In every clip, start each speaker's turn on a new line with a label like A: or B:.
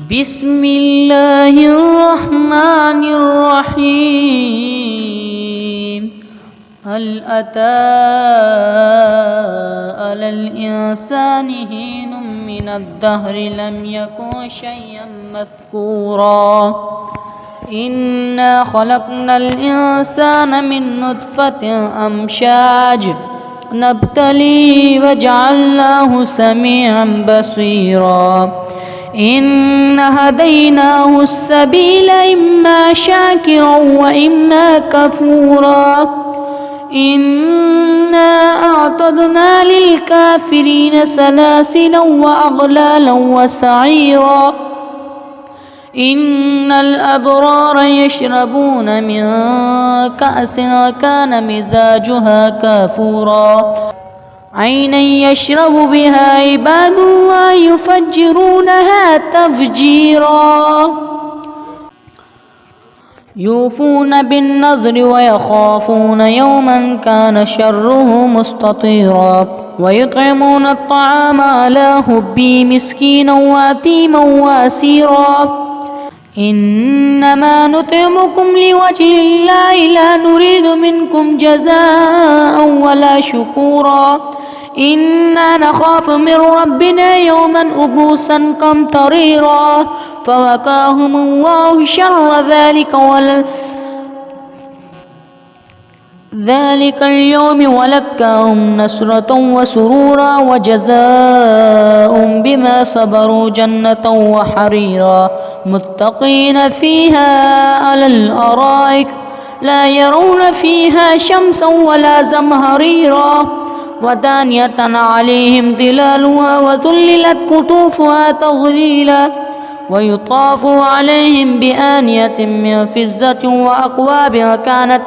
A: بسم الله الرحمن الرحيم هل أتى على الإنسان حين من الدهر لم يكن شيئا مذكورا إنا خلقنا الإنسان من نطفة أمشاج نبتليه وجعلناه سميعا بصيرا إن هديناه السبيل إما شاكرا وإما كفورا إنا أعتدنا للكافرين سلاسلا وأغلالا وسعيرا إن الأبرار يشربون من كأس كان مزاجها كافورا عينا يشرب بها عباد الله يفجرونها تفجيرا يوفون بالنذر ويخافون يوما كان شره مستطيرا ويطعمون الطعام على حبه مسكينا ويتيما واسيرا إنما نطعمكم لوجه الله لا نريد منكم جزاء ولا شكورا إنا نخاف من ربنا يوما عبوسا قمطريرا فوقاهم الله شر ذلك اليوم ولقاهم نصرة وسرورا وجزاء بما صبروا جنة وحريرا متقين فيها على الأرائك لا يرون فيها شمسا ولا زمهريرا ودانية عليهم ظلالها وذللت قطوفها تظليلا ويطاف عليهم بآنية من فضة وأكواب كانت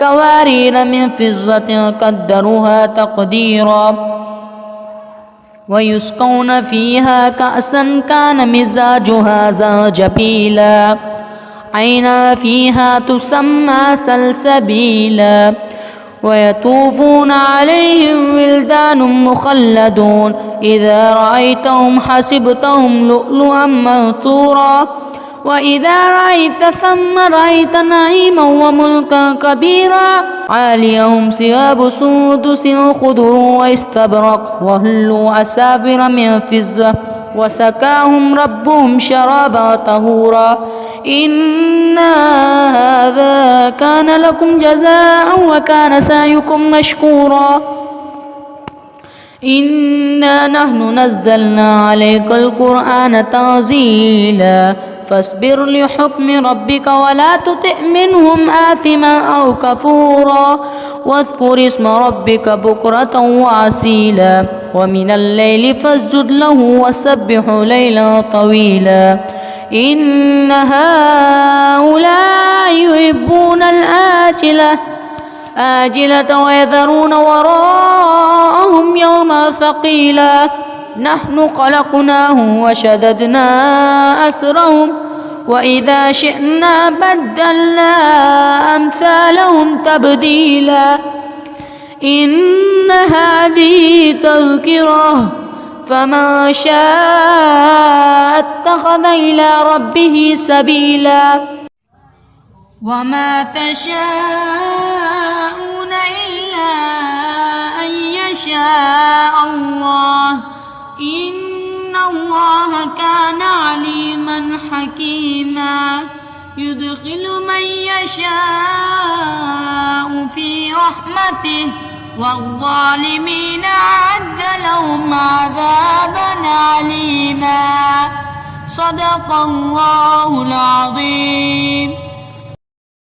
A: قوارير من فضة قدروها تقديرا ويسقون فيها كأسا كان مزاجها زنجبيلا عينا فيها تسمى سلسبيلا ويطوفون عليهم ولدان مخلدون إذا رأيتهم حسبتهم لؤلؤا منثورا وإذا رأيت ثم رأيت نعيما وملكا كبيرا عاليهم ثياب سندس خضر واستبرق وهلوا أسافر من فضة وسقاهم ربهم شرابا طهورا إن هذا كان لكم جزاء وكان سعيكم مشكورا إنا نحن نزلنا عليك القرآن تنزيلا فاصبر لحكم ربك ولا تطع منهم آثما أو كفورا واذكر اسم ربك بكرة وعسيلا ومن الليل فاسجد له وسبح ليلا طويلا إن هؤلاء يحبون الآجلة ويذرون وراءهم يوما ثقيلا نحن خلقناهم وشددنا أسرهم وإذا شئنا بدلنا أمثالهم تبديلا إن هذه تذكرة فمن شاء اتخذ إلى ربه سبيلا وما تشاءون إلا أن يشاء الله إن الله كان عليما حكيما يدخل من يشاء في رحمته والظالمين أعد لهم عذابا عليما صدق الله العظيم.